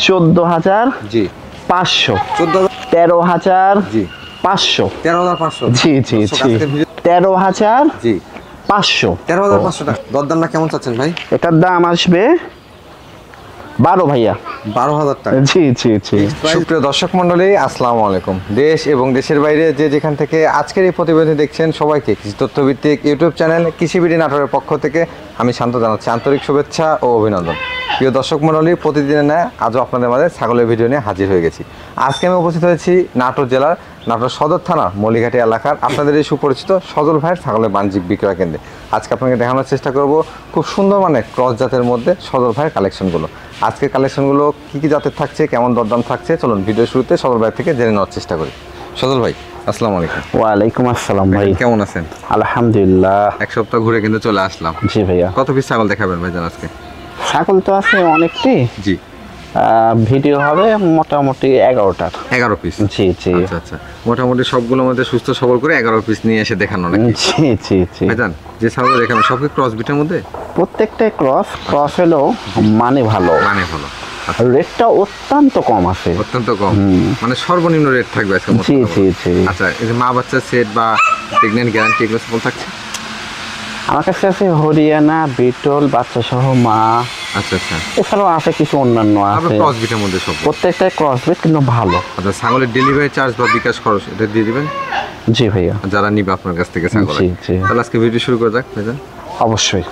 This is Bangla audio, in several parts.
14,000 জি 500 14,000 13,000 জি 500 13,500 জি জি দর্শক, জি আজকের ভিডিও 13,000 জি 500 13,500 টাকা। দরদামটা কেমন চাচ্ছেন ভাই? এটার দাম আসবে 12 ভাইয়া 12,000 টাকা। জি জি জি সুপ্রিয় দর্শক মণ্ডলী, আসসালামু আলাইকুম। দেশ এবং দেশের বাইরে যে যেখান থেকে আজকের এই প্রতিবেদন দেখছেন, সবাইকে কৃষি তথ্যভিত্তিক ইউটিউব চ্যানেল কৃষিবিডি নাটোরের পক্ষ থেকে আমি শান্ত জানাচ্ছি আন্তরিক শুভেচ্ছা ও অভিনন্দন। প্রিয় দর্শক মণ্ডলী, প্রতিদিনের ন্যায় আজও আপনাদের মাঝে ছাগলের ভিডিও নিয়ে হাজির হয়ে গেছি। আজকে আমি উপস্থিত হয়েছি নাটোর জেলার নাটোর সদর থানা মলিঘাটি এলাকার আপনাদের এই সুপরিচিত সজল ভাইয়ের ছাগলের বাণিজ্যিক বিক্রয় কেন্দ্রে। আজকে আপনাকে দেখানোর চেষ্টা করব খুব সুন্দর মানে ক্রস জাতের মধ্যে সজল ভাইয়ের কালেকশনগুলো। আজকের কালেকশনগুলো কী কী জাতের থাকছে, কেমন দরদাম থাকছে, চলুন ভিডিও শুরুতে সজল ভাই থেকে জেনে নেওয়ার চেষ্টা করি। সজল ভাই, আসসালামু আলাইকুম। ওয়ালাইকুম আসসালাম ভাই, কেমন আছেন? আলহামদুলিল্লাহ। এক সপ্তাহ ঘুরে কিন্তু চলে আসলাম। জি ভাইয়া। কত পিস ছাগল দেখাবেন ভাইজান আজকে? ছাগল তো আছে অনেকটি, জি ভিডিও হবে মোটামুটি 11টার। 11 পিস? জি জি আচ্ছা আচ্ছা, মোটামুটি সবগুলোর মধ্যে সুস্থ সবল করে 11 পিস নিয়ে এসে দেখানো নাকি? জি জি জি ভাইজান যে ছাগল দেখাবেন সব কি ক্রস বিটের মধ্যে? প্রত্যেকটাই ক্রস হলেও মানে ভালো, মানে ভালো, রেটটা অত্যন্ত কম আছে। অত্যন্ত কম, মানে সর্বনিম্ন রেট থাকবে আজকে? জি জি জি। আচ্ছা, এই যে মা বাচ্চা সেট বা প্রেগন্যান্ট গ্যারান্টি এগুলো সব থাকছে? আমার কাছে আছে হরিয়ানা, বিটল, বাচ্চা সহ মা। আচ্ছা আচ্ছা, এছাড়াও আছে কিছু অন্যান্য আছে, ক্রস বিটের মধ্যে সব। প্রত্যেকটাই ক্রস বিট কিন্তু ভালো। আচ্ছা, ছাগলের ডেলিভারি চার্জ বা বিকাশ খরচ এটা দিয়ে দিবেন জি ভাইয়া, যারা নিবে আপনার কাছ থেকে ছাগল। জি জি তাহলে আজকে ভিডিও শুরু করা যাক ভাইজান। অবশ্যই।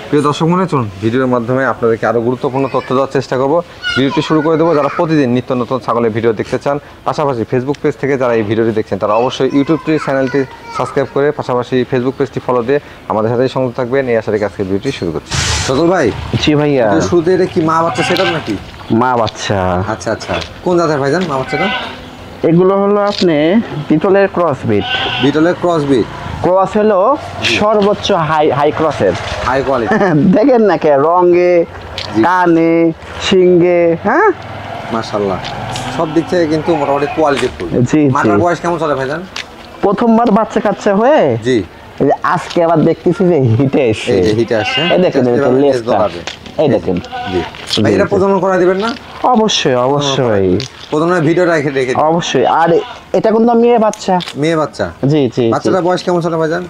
প্রিয় দর্শক মনে চলুন ভিডিওর মাধ্যমে আপনাদেরকে আরও গুরুত্বপূর্ণ তথ্য দেওয়ার চেষ্টা করব। ভিডিওটি শুরু করে দেবো যারা প্রতিদিন নিত্য নতুন ছাগলের ভিডিও দেখতে চান। পাশাপাশি ফেসবুক পেজ থেকে যারা এই ভিডিওটি দেখছেন তারা অবশ্যই ইউটিউবটি চ্যানেলটি সাবস্ক্রাইব করে পাশাপাশি ফেসবুক পেজটি ফলো দিয়ে আমাদের সাথেই সংযুক্ত থাকবেন। এই আশা রেখে আজকে ভিডিওটি শুরু করছি। সজল ভাই, জি ভাইয়া। শুরুতে এটা কি মা বাচ্চা সেটআপ নাকি? মা বাচ্চা। আচ্ছা আচ্ছা, কোন জাতের ভাইজান মা বাচ্চাটা? এগুলো হলো আপনি বিটলের ক্রস বিট। বিটলের ক্রস বিট। ক্রস হলো সর্বোচ্চ হাই ক্রসের, হাই কোয়ালিটি। দেখেন না কে রঙে, কানে, শিঙ্গে, হ্যাঁ মাশাআল্লাহ সব দিক থেকে কিন্তু মোটামুটি কোয়ালিটি ফুল। জি মাটার জি। বয়স কেমন চলে ভাইজান? প্রথমবার বাচ্চা কাচ্চা হয়ে জি এই যে আজকে আবার দেখতেছি যে হিটে এসছে। এই যে হিটে আসছে, এই দেখেন এটা এটা লেজটা, এই দেখেন। জি ভাই, এটা প্রজনন করা দিবেন না? অবশ্যই অবশ্যই প্রজননের ভিডিওটা রেখে রেখে অবশ্যই। আর এটা কিন্তু মেয়ে বাচ্চা। মেয়ে বাচ্চা? জি জি। বাচ্চাটার বয়স কেমন চলে ভাইজান?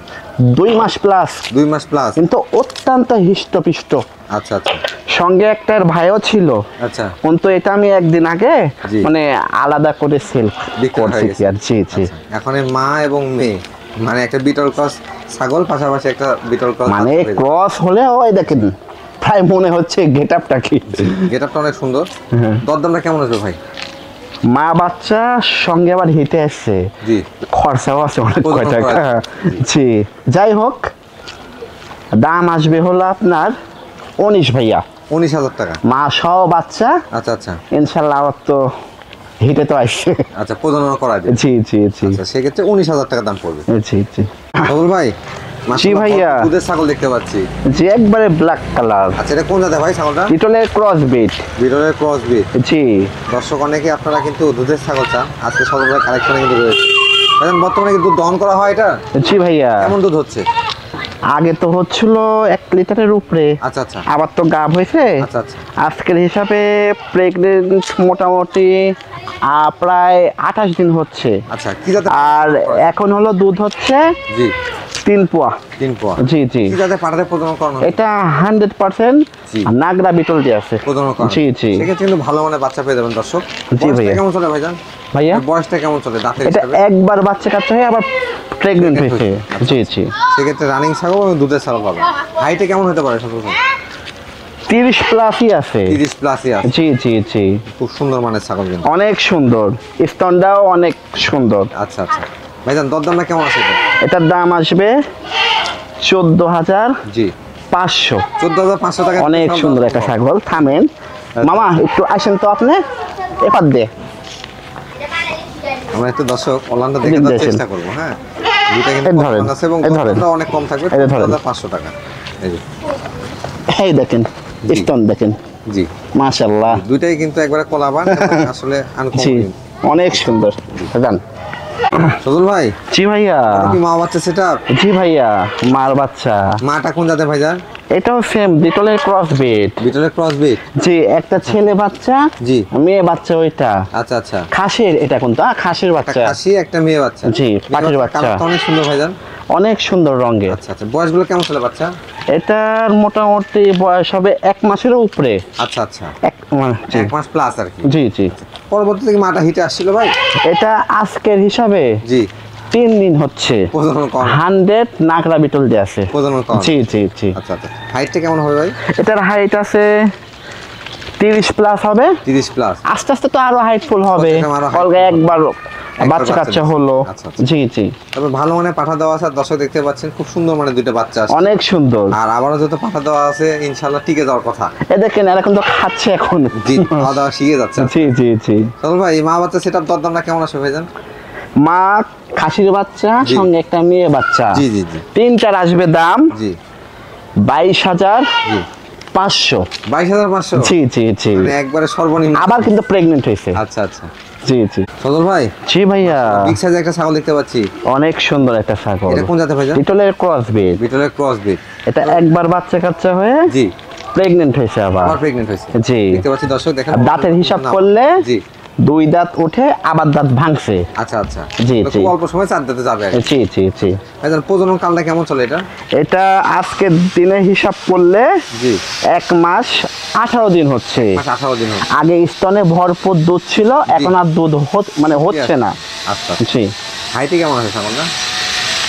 2 মাস প্লাস। 2 মাস প্লাস, কিন্তু অত্যন্ত হিষ্টপিষ্ট। আচ্ছা আচ্ছা সঙ্গে একটা ভাইও ছিল, আচ্ছা। কিন্তু এটা আমি একদিন আগে জি। মানে আলাদা করে সেল বিক্রি হয়ে করছি গেছে। আর জি জি। আচ্ছা, এখন এই মা এবং মেয়ে মানে একটা বিটল ক্রস ছাগল পাশাপাশি একটা বিটল ক্রস মানে ক্রস হলে ওই দেখেন প্রায় মনে হচ্ছে গেটআপটা কি। গেটআপটা অনেক সুন্দর। দরদামটা কেমন আছে ভাই? মা বাচ্চা সঙ্গে আবার হিটে আসছে, জি খরচাও আছে অনেক প্রজনন কয় টাকা। করা জি যাই হোক, দাম আসবে হলো আপনার 19 ভাইয়া। 19,000 টাকা? মা সহ বাচ্চা। আচ্ছা আচ্ছা, ইনশাল্লাহ আবার তো হিটে তো আসছে। আচ্ছা প্রজনন করা দিবে। জি জি জি আচ্ছা, সেক্ষেত্রে 19,000 টাকা দাম পড়বে। জি জি সবুল ভাই, জি ভাইয়া। দুধের ছাগল দেখতে পাচ্ছি। জি একবারে ব্ল্যাক কালার। আচ্ছা, এটা কোন জাতের ভাই ছাগলটা? বিটলের ক্রস বিট। বিটলের ক্রস বিট। জি দর্শক অনেকে আপনারা কিন্তু দুধের ছাগল চান, আজকে সবুল ভাই কালেকশনে কিন্তু রয়েছে। এখন বর্তমানে কি দুধ দহন করা হয় এটা? জি ভাইয়া। কেমন দুধ হচ্ছে? আগে তো হচ্ছিল 1 লিটারের উপরে, আচ্ছা আচ্ছা আবার তো গাব হয়েছে। আচ্ছা আচ্ছা, আজকের হিসাবে প্রেগনেন্ট মোটামুটি প্রায় 28 দিন হচ্ছে। আচ্ছা কি জাতের? আর এখন হলো দুধ হচ্ছে জি 3 পোয়া। 3 পোয়া। জি জি। কি জাতের পাঠাতে প্রজনন করানো? এটা 100% জি। নাগরা বিটল দিয়ে আছে। প্রজনন করানো? জি জি। সেক্ষেত্রে কিন্তু ভালো মানে বাচ্চা পেয়ে যাবেন দর্শক। জি বয়সটা ভাইয়া। কেমন চলে ভাইজান? ভাইয়া বয়সটা কেমন চলে দাঁতের এটা হিসাবে? একবার বাচ্চা কাচ্চা হয়ে আবার প্রেগনেন্ট হয়েছে। জি জি। সেক্ষেত্রে রানিং ছাগল এবং দুধের ছাগল পাবেন। হাইটে কেমন হতে পারে সবুজ? 30 প্লাসই আছে। 30 প্লাসই আছে। জি জি জি। খুব সুন্দর মানের ছাগল কিন্তু। অনেক সুন্দর, স্তনটাও অনেক সুন্দর। আচ্ছা আচ্ছা ভাইজান, দরদামটা কেমন আছে এটা? এটার দাম আসবে 14,500। জি 14,500 টাকা। অনেক সুন্দর একটা ছাগল। থামেন মামা, একটু আসেন তো আপনি এপার দে। আমরা একটু দর্শক অনলাইনটা দেখে দেওয়ার চেষ্টা করব। হ্যাঁ, দুইটা কিন্তু ধরেন, আছে এবং ধরেন। দামটা অনেক কম থাকবে। 14,500 টাকা। এই যে এই দেখেন স্তন দেখেন। জি মাশাআল্লাহ, দুইটাই কিন্তু একবারে কলাবান এবং আসলে জি আনকমন। অনেক সুন্দর। জান সজল ভাই, জি ভাইয়া। কি মা বাচ্চা সেটা? জি ভাইয়া, মার বাচ্চা। মাটা কোন জাতের ভাইজান? এটাও সেম বিটলের ক্রস বিট। বিটলের ক্রস বিট। জি, একটা ছেলে বাচ্চা, জি, মেয়ে বাচ্চা ওইটা। আচ্ছা আচ্ছা। খাসির এটা কোনটা? খাসির বাচ্চা। খাসি একটা মেয়ে বাচ্চা। জি, পাটির বাচ্চা। কালারটা অনেক সুন্দর ভাইজান। অনেক সুন্দর রঙের। আচ্ছা আচ্ছা। বয়সগুলো কেমন চলে বাচ্চা? এটার মোটামুটি বয়স হবে 1 মাসের উপরে। আচ্ছা আচ্ছা। 1 মাস প্লাস আর কি। জি জি। পরবর্তীতে কি মাটা হিটে আসছিল ভাই? এটা আজকের হিসাবে জি 3 দিন হচ্ছে। প্রজনন কম। 100 নাগরা বিটল দিয়ে আছে। প্রজনন কম। জি জি জি। আচ্ছা আচ্ছা। হাইটটা কেমন হবে ভাই? এটার হাইট আছে 30 প্লাস হবে। 30 প্লাস। আস্তে আস্তে তো আরো হাইটফুল হবে। একবার বাচ্চা কাচ্চা হলো। আচ্ছা আচ্ছা। জি জি। তবে ভালো মানে পাঠা দেওয়া আছে, দর্শক দেখতে পাচ্ছেন খুব সুন্দর মানে দুইটা বাচ্চা আছে। অনেক সুন্দর। আর আবারও যত পাঠা দেওয়া আছে ইনশাআল্লাহ টিকে যাওয়ার কথা। এ দেখেন এখন তো খাচ্ছে এখন। জি, খাওয়া দাওয়া শিখে যাচ্ছে। জি জি জি। চল ভাই, মা বাচ্চা সেটআপ দরদামটা কেমন আসবে ভাইজান? মা খাসির বাচ্চা জি। সঙ্গে একটা মেয়ে বাচ্চা। জি জি জি। তিনটার আসবে দাম জি 22,500। 22,500। জি জি জি। মানে একবারে সর্বনিম্ন। আবার কিন্তু প্রেগনেন্ট হয়েছে। আচ্ছা আচ্ছা। জি জি। সদল ভাই, জি ভাইয়া, বিগ সাইজের একটা ছাগল দেখতে পাচ্ছি। অনেক সুন্দর একটা ছাগল। এটা কোন জাতের ভাইজান? বিটলের ক্রস বিট। বিটলের ক্রস বিট। এটা একবার বাচ্চা কাচ্চা হয়ে জি প্রেগনেন্ট হয়েছে আবার। আবার প্রেগন্যান্ট হয়েছে। জি। দেখতে পাচ্ছি দর্শক দেখেন। আর দাঁতের হিসাব করলে জি 2 দাঁত উঠে আবার দাঁত ভাঙছে। আচ্ছা আচ্ছা। জি, তো জি। খুব অল্প সময় 4 দাঁতে যাবে আর কি। জি জি জি। ভাইজান প্রজনন কালটা কেমন চলে এটা? এটা আজকের দিনে হিসাব করলে জি 1 মাস 18 দিন হচ্ছে। 18 দিন হলো। আগে স্তনে ভরপুর দুধ ছিল, এখন আর দুধ মানে হচ্ছে না। আচ্ছা। জি। হাইটে কেমন আছে ছাগলটা?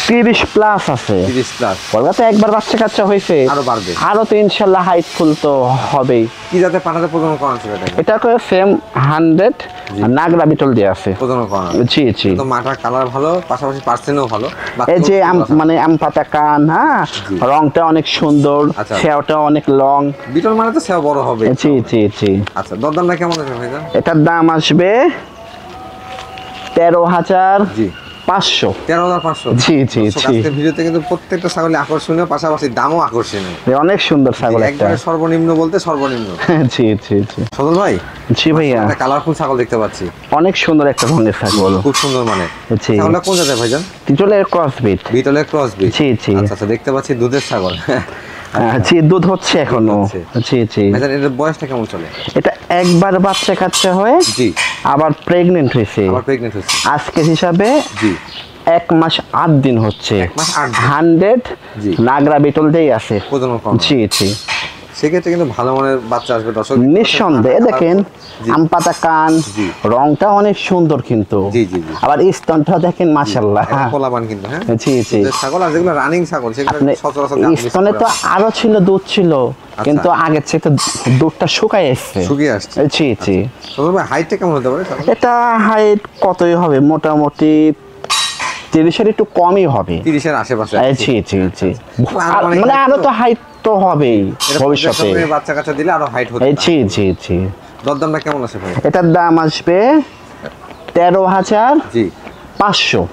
30 প্লাস আছে। 30 প্লাস। কলকাতা একবার বাচ্চা কাচ্চা হয়েছে, আরো বাড়বে। আরো তো ইনশাল্লাহ হাইটফুল তো হবেই। কি জাতে পাঠাতে প্রজনন করানো ছিল এটা? এটা করে সেম 100 নাগরা বিটল দিয়ে আছে। প্রজনন করানো। জি জি। তো মাটার কালার ভালো, পাশাপাশি পার্সেন্টও ভালো। এই যে মানে আম পাতা কান, হ্যাঁ, জি। রংটা অনেক সুন্দর, আচ্ছা। সেওটা অনেক লং। বিটল মানে তো সেও বড় হবে। জি জি জি। আচ্ছা, দরদামটা কেমন আছে ভাইজান? এটার দাম আসবে 13,500। জি 13,500। জি জি দর্শক, জি। আজকের ভিডিওতে কিন্তু প্রত্যেকটা ছাগলে আকর্ষণীয়, পাশাপাশি দামও আকর্ষণীয়। অনেক সুন্দর ছাগল একটা। একবারে সর্বনিম্ন বলতে সর্বনিম্ন। জি জি জি। সদল ভাই, জি ভাইয়া, একটা কালারফুল ছাগল দেখতে পাচ্ছি। অনেক সুন্দর একটা রঙের ছাগল। খুব সুন্দর মানে। জি। ছাগলটা কোন জাতের ভাইজান? বিটলের ক্রস বিট। বিটলের ক্রস বিট। জি জি। আচ্ছা আচ্ছা, দেখতে পাচ্ছি দুধের ছাগল। জি, দুধ হচ্ছে এখনো। হচ্ছে। জি জি। ভাইজান এর বয়সটা কেমন চলে? এটা একবার বাচ্চা কাচ্চা হয়ে জি আবার প্রেগনেন্ট হয়েছে। আবার প্রেগন্যান্ট হচ্ছে। আজকের হিসাবে জি 1 মাস 8 দিন হচ্ছে। 1 মাস 8 দিন। 100 জি। নাগরা বিটল দিয়ে আছে। প্রজনন কম। জি জি। সেক্ষেত্রে কিন্তু ভালো মানের বাচ্চা আসবে দর্শক। নিঃসন্দেহে দেখেন জি। আম পাতা কান, জি। রংটা অনেক সুন্দর কিন্তু। জি জি জি। আবার স্তনটা দেখেন মাশাআল্লাহ। একটা পোলাপান কিন্তু, হ্যাঁ। জি জি। দুধের ছাগল আর যেগুলো রানিং ছাগল সেগুলো আপনি সচরাচর স্তনে তো আরো ছিল, দুধ ছিল, কিন্তু আগের চেয়ে তো দুধটা শুকায় এসছে। শুকিয়ে আসছে। জি জি। সদর ভাই, হাইটটা কেমন হতে পারে ছাগল? এটা হাইট কতই হবে, মোটামুটি 30-এর একটু কমই হবে। 30 এর আশেপাশে। জি জি জি। আর অনেক মানে height আরো তো। তো হাইট তো হবেই এটা ভবিষ্যতে। ভবিষ্যতে বাচ্চা কাচ্চা দিলে আরো হাইট হতে জি জি জি। দরদামটা কেমন আছে ভাই? এটার দাম আসবে 13,500। জি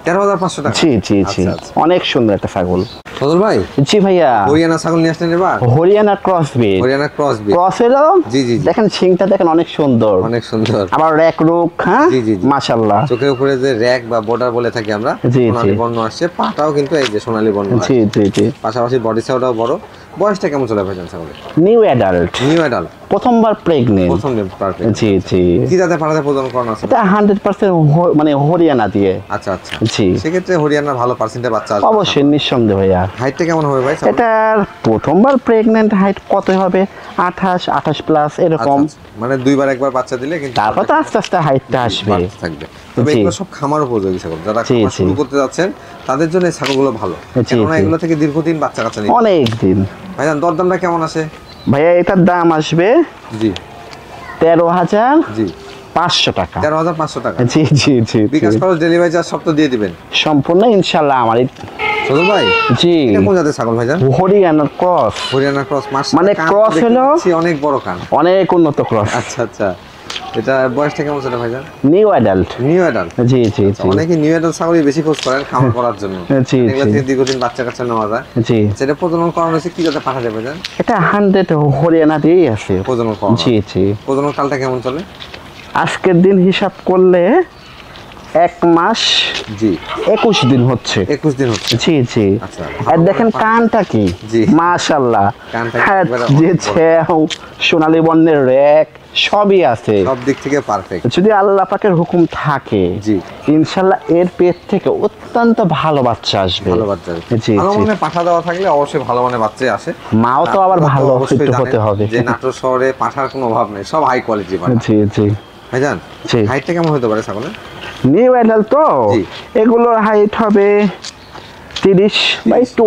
13,500 টাকা। জি জি জি। আচ্ছা, আচ্ছা। অনেক সুন্দর একটা ছাগল। সদর ভাই, জি ভাইয়া, হরিয়ানা ছাগল নিয়ে আসলেন এবার? Haryana cross breed. Haryana cross bit. Cross হলো, জি, জি, জি। দেখেন সিংটা দেখেন অনেক সুন্দর, অনেক সুন্দর। আবার র্যাক রুক, হ্যাঁ, জি, জি, জি। মাশাআল্লাহ। চোখের উপরে যে র‍্যাক বা বর্ডার বলে থাকি আমরা, জি, সোনালী জি। বর্ণ আসছে, পাটাও কিন্তু এই যে সোনালী বর্ণ জি আসছে। জি জি। পাশাপাশি বডি সাইজটাও বড়। বয়সটা কেমন চলে ভাইজান ছাগলের? নিউ অ্যাডাল্ট, নিউ অ্যাডাল্ট, প্রথমবার প্রেগনেন্ট। প্রথম দিন পারফেক্ট। জি জি। কি জাতে পাঠাতে প্রজনন করানো আছে? এটা 100% মানে হরিয়ানা দিয়ে। আচ্ছা আচ্ছা। জি। সেক্ষেত্রে হরিয়ানার ভালো পার্সেন্টের বাচ্চা আসবে। অবশ্যই, নিঃসন্দেহে ভাইয়া। হাইটটা কেমন হবে ভাই ছাগলের? এটার প্রথমবার প্রেগনেন্ট, হাইট কত হবে, 28 প্লাস এরকম। আচ্ছা, আচ্ছা। মানে দুইবার একবার বাচ্চা দিলে কিন্তু তারপর তো আস্তে আস্তে হাইটটা আসবে। বাড়তে থাকবে। তবে জি। এগুলো সব খামার উপযোগী ছাগল। যারা জি, খামার জি। শুরু করতে যাচ্ছেন তাদের জন্য এই ছাগলগুলো ভালো। জি, কেননা জি। এগুলো থেকে দীর্ঘদিন বাচ্চা কাচ্চা নিবে। অনেক দিন। ভাইজান দরদামটা কেমন আছে? ভাইয়া এটার দাম আসবে জি 13,500 টাকা। 13,500 টাকা। জি জি জি। বিকাশ খরচ, ডেলিভারি চার্জ সব তো দিয়ে দিবেন সম্পূর্ণ ইনশাল্লাহ আমার। সদর ভাই, জি। এটা কোন জাতের ছাগল ভাইজান? হরিয়ানার ক্রস। হরিয়ানা ক্রস। মাস মানে cross হলো? অনেক বড় কান। অনেক উন্নত ক্রস। আচ্ছা আচ্ছা। এটা বয়সটা কেমন ছিল ভাইজান? New adult. New adult. জি জি জি। অনেকে নিউ অ্যাডাল্ট ছাগলই বেশি খোঁজ করেন খামার করার জন্য। জি, এগুলো জি। থেকে দীর্ঘদিন বাচ্চা কাচ্চা নেওয়া যায়। জি। সেটা প্রজনন করানো হয়েছে কি জাতে পাঠা যাবে ভাইজান? এটা 100 হরিয়ানা দিয়েই আছে। প্রজনন করানো। জি জি। প্রজনন কালটা কেমন চলে? আজকের দিন হিসাব করলে 1 মাস জি 21 দিন হচ্ছে। 21 দিন হচ্ছে। জি জি। আচ্ছা, আর দেখেন কানটা কি, জি। মাশাআল্লাহ। কানটা হ্যাঁ, একেবারে যে অনেক বড়। ছেও, সোনালী বর্ণের রেক সবই আছে। সব দিক থেকে পারফেক্ট। যদি আল্লাহ পাকের হুকুম থাকে, জি। ইনশাআল্লাহ এর পেট থেকে অত্যন্ত ভালো বাচ্চা আসবে। ভালো বাচ্চা আসবে। জি ভালো জি। মানে পাঠা দেওয়া থাকলে অবশ্যই ভালো মানে বাচ্চাই আসে। মাও তো আবার আপনারা ভালো অবশ্যই একটু জানেন হতে হবে। যে নাটোর শহরে পাঠার কোনো অভাব নেই, সব হাই কোয়ালিটি পাঠা। জি জি। ভাইজান, জি। হাইটটা কেমন হতে পারে ছাগলের? নিউ অ্যাডাল্ট তো জি। এগুলোর হাইট হবে 30 বা একটু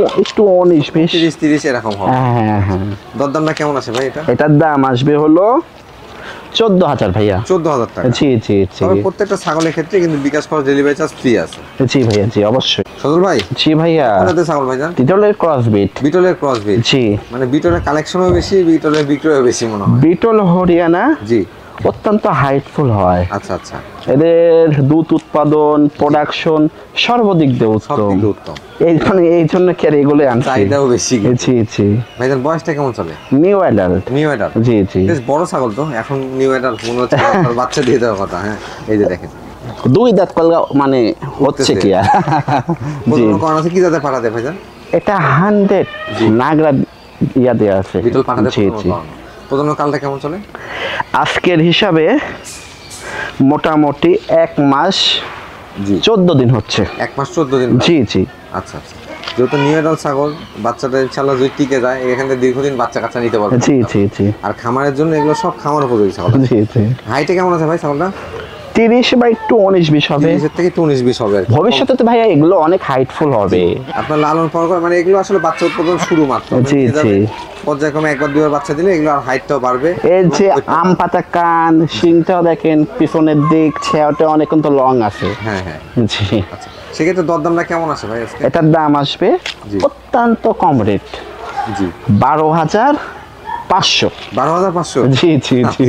19 20। 30 এরকম হবে। হ্যাঁ হ্যাঁ। দরদামটা কেমন আছে ভাই এটা? এটার দাম আসবে হলো 14,000 ভাইয়া। 14,000 টাকা। জি জি জি। তবে প্রত্যেকটা ছাগলের ক্ষেত্রে কিন্তু বিকাশ খরচ ডেলিভারি চার্জ ফ্রি আছে। জি ভাইয়া, জি অবশ্যই। সজল ভাই, জি ভাইয়া। কোন জাতের ছাগল ভাইজান? বিটলের ক্রসবিট। বিটলের ক্রস ব্রিড। জি। মানে বিটলের কালেকশনও বেশি, বিটলের বিক্রয়ও বেশি মনে হয়। বিটল হরিয়ানা জি। অত্যন্ত হাইটফুল হয়। আচ্ছা আচ্ছা। এদের দুধ উৎপাদন, প্রোডাকশন সর্বদিক দিয়ে সব উত্তম। দিকে উত্তম। এই জন্য কি আর এগুলো আনছি। চাহিদাও বেশি কিন্তু। জি জি। ভাইজান বয়সটা কেমন চলে? New adult. New adult. জি জি। বেশ বড় ছাগল তো, এখন নিউ অ্যাডাল্ট মনে হচ্ছে আপনার বাচ্চা দিয়ে দেওয়ার কথা। হ্যাঁ, এই যে দেখেন 2 দাঁত কলগা মানে হচ্ছে কি আর। জি। প্রজনন করানো আছে কি জাতে পাঠাতে ভাইজান? এটা 100 নাগরা ইয়া দেয়া আছে। বিটল পাঠাতে জি জি। প্রজনন কালটা কেমন চলে? আজকের হিসাবে মোটামুটি 1 মাস জি 14 দিন হচ্ছে। 1 মাস 14 দিন। জি জি। আচ্ছা আচ্ছা। যেহেতু নিউ অ্যাডাল্ট ছাগল, বাচ্চাটা ইনশাআল্লাহ যদি টিকে যায় এখান থেকে দীর্ঘদিন বাচ্চা কাচ্চা নিতে পারবে। জি জি জি। আর খামারের জন্য এগুলো সব খামার উপযোগী ছাগল। জি জি। হাইটে কেমন আছে ভাই ছাগলটা? 30 বা একটু 19-20 হবে। 30 থেকে 19-20 হবে আর কি। ভবিষ্যতে তো ভাইয়া এগুলো অনেক হাইটফুল হবে। আপনার লালন পালন করে মানে এগুলো আসলে বাচ্চা উৎপাদন শুরু মাত্র। জি, জি। পর্যায়ক্রমে একবার দুইবার বাচ্চা দিলে এগুলো আর হাইটটাও বাড়বে। এই যে আম পাতা কান, শিংটাও দেখেন পিছনের দিক, ছেওটা অনেক কিন্তু লং আছে। হ্যাঁ হ্যাঁ। জি। আচ্ছা, সেক্ষেত্রে দরদামটা কেমন আছে ভাই আজকে? এটার দাম আসবে জি। অত্যন্ত কম রেট, জি 12,500। 12,500। জি জি জি।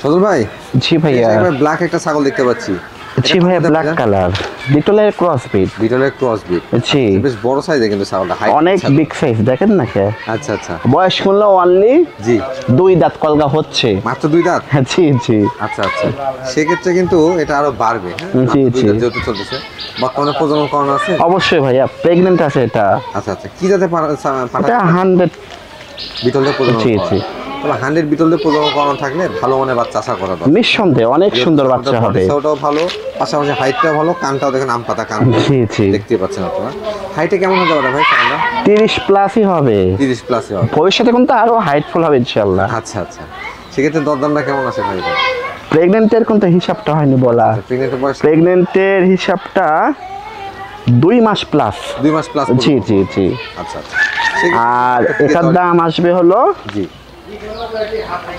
সজল ভাই, জি ভাইয়া। ব্ল্যাক একটা ছাগল দেখতে পাচ্ছি। জি ভাইয়া, ব্ল্যাক কালার, বিটলের ক্রসবিট। বিটলের ক্রস ব্রিড। জি। বেশ বড় সাইজে কিন্তু ছাগলটা, হাইট অনেক বিগ সাইজ দেখেন না কে। আচ্ছা আচ্ছা। বয়স করলে অনলি জি 2 দাঁত কলগা হচ্ছে। মাত্র 2 দাঁত। জি জি। আচ্ছা আচ্ছা। সেক্ষেত্রে কিন্তু এটা আরো বাড়বে। হ্যাঁ, জি, মাত্র 2 জি। দাঁত যেহেতু চলতেছে। বর্তমানে প্রজনন করানো আছে? অবশ্যই ভাইয়া, প্রেগনেন্ট আছে এটা। আচ্ছা আচ্ছা। কি জাতে এটা 100। বিটলদের প্রজনন জি, করানো? জি। তবে 100 বিটলদের প্রজনন করানো থাকলে ভালো মানের বাচ্চা আশা করা দরকার। নিঃসন্দেহে অনেক সুন্দর বাচ্চা হবে। ওটাও ভালো, পাশাপাশি হাইটটাও ভালো, কানটাও দেখেন আম পাতা কান। জি জি। দেখতে পাচ্ছেন আপনারা। হাইটে কেমন হতে পারে ভাই কানটা? 30 প্লাসই হবে। 30 প্লাসই হবে। ভবিষ্যতে কিন্তু আরো হাইটফুল হবে ইনশাআল্লাহ। আচ্ছা আচ্ছা। সেক্ষেত্রে দরদামটা কেমন আছে ভাই? প্রেগনেন্টের কিন্তু হিসাবটা হয়নি বলা। প্রেগনেন্টের বয়স প্রেগনেন্টের হিসাবটা 2 মাস প্লাস। 2 মাস প্লাস। জি জি জি। আচ্ছা আচ্ছা। আর এটার দাম আসবে হলো জি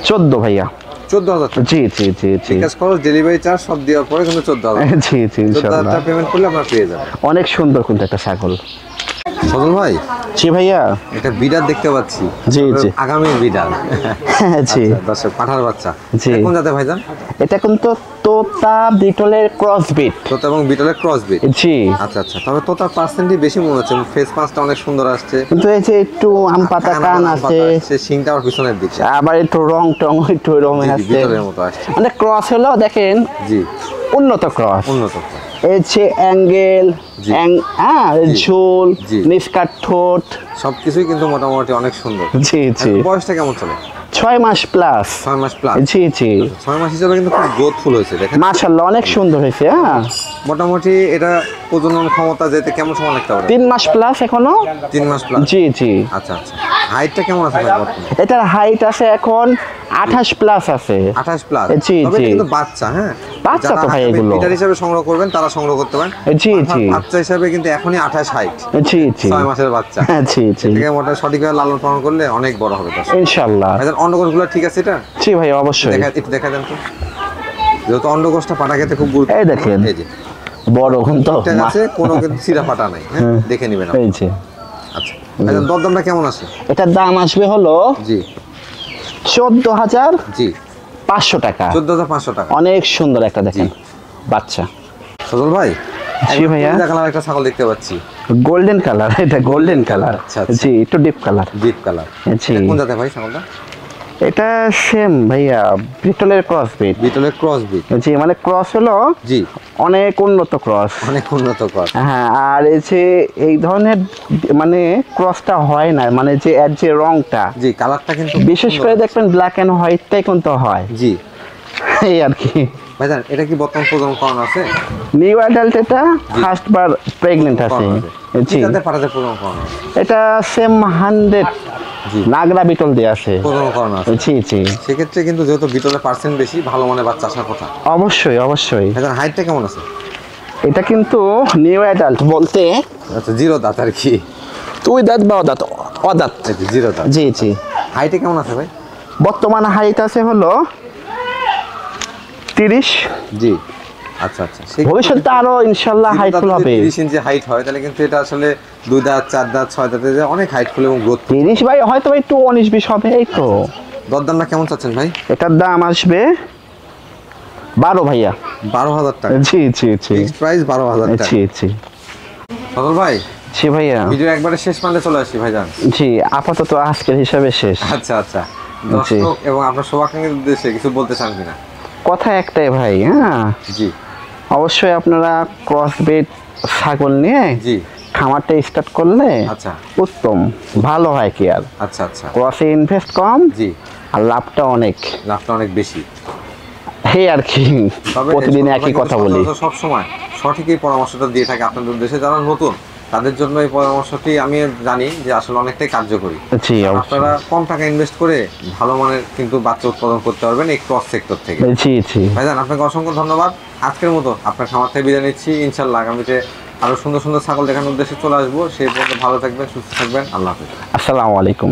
14 ভাইয়া। 14,000 টাকা। জি জি জি জি। বিকাশ খরচ, ডেলিভারি চার্জ সব দেওয়ার পরে কিন্তু 14,000। জি জি 14,000 ইনশাআল্লাহ। টাকা পেমেন্ট করলে আপনারা পেয়ে যাবেন। অনেক সুন্দর কিন্তু একটা ছাগল। সজল ভাই, জি ভাইয়া। এটা বিড়াল দেখতে পাচ্ছি। জি, জি। আগামী বিড়াল। জি। দর্শক, পাঠার বাচ্চা। জি। এটা কোন জাতের ভাইজান? এটা কিন্তু তোতা বিটলের ক্রসবিট। তোতা এবং বিটলের ক্রস ব্রিড। জি। আচ্ছা আচ্ছা। তবে তোতার পার্সেন্টই বেশি মনে হচ্ছে, ফেস পাঁচটা অনেক সুন্দর আসছে। কিন্তু এই যে একটু আম পাতা কান আছে, শিংটা আর পিছনের দিকে। আবার একটু রং টং একটু রঙে জি, জি, আছে। বিটলের মতো আসছে। মানে ক্রস হলো দেখেন জি উন্নত ক্রস। উন্নত। এই যে অ্যাঙ্গেল, জি। ঝোল, জি। নিষ্কাট ঠোঁট। সবকিছুই কিন্তু মোটামুটি অনেক সুন্দর। জি জি। এখন বয়সটা কেমন চলে? 6 মাস প্লাস। 6 মাস প্লাস। জি জি। 6 মাস হিসাবে কিন্তু খুব গ্রোথফুল হয়েছে দেখেন। মাশাআল্লাহ অনেক সুন্দর হয়েছে। হ্যাঁ, মোটামুটি এটা প্রজনন ক্ষমতা যেতে কেমন সময় লাগতে পারে? 3 মাস প্লাস এখনো। 3 মাস প্লাস। জি জি। আচ্ছা আচ্ছা। হাইটটা কেমন আছে ভাই বর্তমানে? এটার হাইট আছে এখন 28 প্লাস আছে। 28 প্লাস। জি, তবে জি। এটা কিন্তু বাচ্চা। হ্যাঁ, বাচ্চা যারা তো ভাই এগুলো। লিটার হিসাবে সংগ্রহ করবেন তারা সংগ্রহ করতে পারেন। জি, জি। বাচ্চা হিসাবে কিন্তু এখনই 28 হাইট। জি জি। 6 মাসের বাচ্চা। হ্যাঁ, জি জি। এটাকে মোটামুটি সঠিকভাবে লালন পালন করলে অনেক বড় হবে। ইনশাআল্লাহ। ভাইজান অন্ডকোষগুলো ঠিক আছে এটা? জি ভাই অবশ্যই। একটু দেখা দেন তো। যেহেতু অন্ডকোষটা পাটা খেতে খুব গুরুত্ব। এই দেখেন। এই যে বড় কিন্তু ঠিক আছে, কোনো কিন্তু সিরা ফাটা নাই। হ্যাঁ, দেখে নেবেন আপনি। এই যে। আচ্ছা ভাইজান, দরদামটা কেমন আছে? এটার দাম আসবে হলো জি 14,500 টাকা। 14,500 টাকা। অনেক সুন্দর একটা দেখেন বাচ্চা। সজল ভাই, জি ভাইয়া। কালার একটা ছাগল দেখতে পাচ্ছি। গোল্ডেন কালার, এটা গোল্ডেন কালার। আচ্ছা, আচ্ছা। জি, একটু ডিপ কালার। Deep colour. জি। কোন জাতের ভাই ছাগলটা? এটা সেম ভাইয়া বিটলের ক্রস বিট। বিটলের ক্রস বিট। জি মানে ক্রস হলো জি অনেক উন্নত ক্রস। অনেক উন্নত ক্রস। হ্যাঁ, আর এই যে এই ধরনের মানে ক্রসটা হয় না, মানে যে এর যে রংটা, জি কালারটা কিন্তু বিশেষ করে দেখবেন ব্ল্যাক এন্ড হোয়াইটটাই কিন্তু হয়। জি এই আর কি। ভাইজান এটা কি বর্তমান প্রজনন করানো আছে? নিউ অ্যাডাল্ট, এটা ফার্স্ট বার প্রেগনেন্ট আছে। জি কিটাতে পাটাতে প্রজনন করানো আছে? এটা সেম 100 জি নাগরা বিটল দিয়ে আছে। প্রজনন করানো আছে। জি জি সেক্ষেত্রে কিন্তু যেহেতু বিটলের পার্সেন্ট বেশি, ভালো মানের বাচ্চা আসার কথা। অবশ্যই অবশ্যই। ভাইজান হাইটটা কেমন আছে? এটা কিন্তু নিউ অ্যাডাল্ট বলতে আচ্ছা জিরো দাঁত আর কি। তুই দাঁত বা অদাঁত? অদাঁত। জিরো দাঁত। জি জি। হাইটে কেমন আছে ভাই? বর্তমান হাইট আছে হলো 30। জি আচ্ছা আচ্ছা। ভবিষ্যতে আরো ইনশাল্লাহ হাইটফুল হবে। 30 ইঞ্চি হাইট হয় তাহলে কিন্তু এটা আসলে 2 দাঁত 4 দাঁত 6 দাঁতে যে অনেক হাইটফুল এবং গ্রোথ। 30 ভাই হয়তো একটু 19-20 হবে এই তো। দরদামটা কেমন চাচ্ছেন ভাই? এটার দাম আসবে 12 ভাইয়া। 12,000 টাকা। জি জি জি। ফিক্সড প্রাইস 12,000 টাকা। জি জি সদর ভাই জি ভাইয়া। ভিডিও একবারে শেষ মানে চলে আসি ভাইজান। জি আপাতত আজকের হিসাবে শেষ। আচ্ছা আচ্ছা। দর্শক এবং আপনার শুভাকাঙ্ক্ষীর উদ্দেশ্যে কিছু বলতে চান কিনা? কথা একটাই ভাই, হ্যাঁ জি অবশ্যই আপনারা ক্রস ব্রিড ছাগল নিয়ে জি খামারটা স্টার্ট করলে আচ্ছা উত্তম, ভালো হয় কি আর। আচ্ছা আচ্ছা। ক্রসে ইনভেস্ট কম জি আর লাভটা অনেক, লাভটা অনেক বেশি। এই আর কি। প্রতিদিন একই কথা বলি। সব সময় সঠিক এই পরামর্শটা দিয়ে থাকে আপনাদের উদ্দেশ্যে যারা নতুন তাদের জন্য। এই পরামর্শটি আমি জানি যে আসলে অনেকটাই কার্যকরী। জি আপনারা কম টাকা ইনভেস্ট করে ভালো মানের কিন্তু বাচ্চা উৎপাদন করতে পারবেন এই ক্রস সেক্টর থেকে। জি জি ভাইজান আপনাকে অসংখ্য ধন্যবাদ। আজকের মতো আপনার খামার থেকে বিদায় নিচ্ছি। ইনশাল্লাহ আগামীতে আরো সুন্দর সুন্দর ছাগল দেখানোর উদ্দেশ্যে চলে আসবো। সেই পর্যন্ত ভালো থাকবেন, সুস্থ থাকবেন। আল্লাহ হাফেজ। আসসালামু আলাইকুম।